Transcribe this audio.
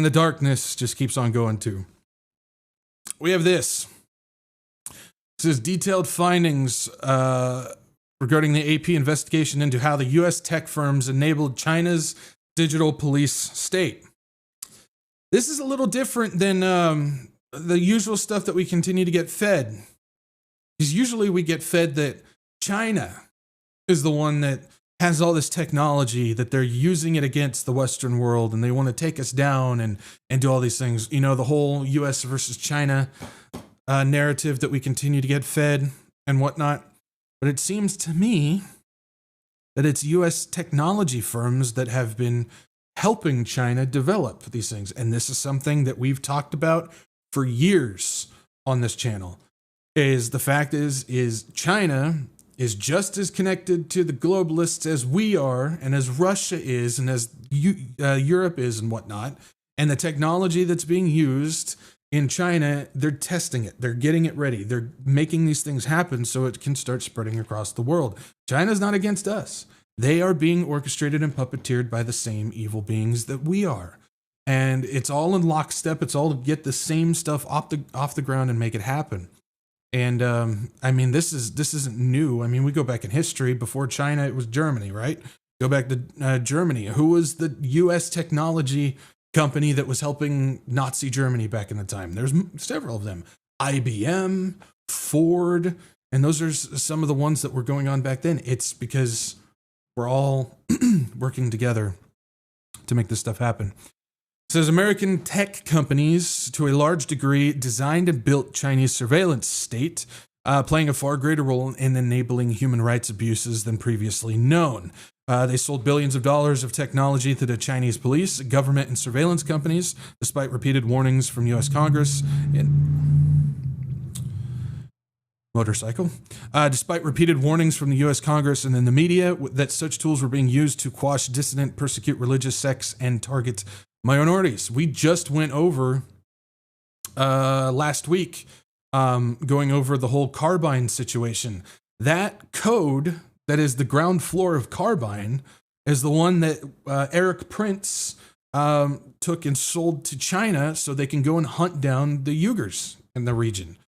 And the darkness just keeps on going too. We have this. This is detailed findings regarding the AP investigation into how the U.S. tech firms enabled China's digital police state. This is a little different than the usual stuff that we continue to get fed. Because usually we get fed that China is the one that has all this technology, that they're using it against the Western world and they want to take us down and do all these things. You know, the whole US versus China narrative that we continue to get fed and whatnot. But it seems to me that it's US technology firms that have been helping China develop these things. And this is something that we've talked about for years on this channel. Is the fact is China is just as connected to the globalists as we are, and as Russia is, and as Europe is, and whatnot. And the technology that's being used in China, they're testing it. They're getting it ready. They're making these things happen so it can start spreading across the world. China's not against us. They are being orchestrated and puppeteered by the same evil beings that we are. And it's all in lockstep. It's all to get the same stuff off the ground and make it happen. And I mean, this isn't new. I mean, we go back in history. Before China, it was Germany, right? Go back to Germany. Who was the U.S. technology company that was helping Nazi Germany back in the time? There's several of them. IBM, Ford, and those are some of the ones that were going on back then. It's because we're all working together to make this stuff happen. It says American tech companies, to a large degree, designed and built Chinese surveillance state, playing a far greater role in enabling human rights abuses than previously known. They sold billions of dollars of technology to the Chinese police, government, and surveillance companies, despite repeated warnings from U.S. Congress despite repeated warnings from the U.S. Congress and in the media that such tools were being used to quash dissident, persecute religious sects, and target minorities. We just went over last week, going over the whole Carbine situation. That code that is the ground floor of Carbine is the one that Eric Prince took and sold to China so they can go and hunt down the Uyghurs in the region.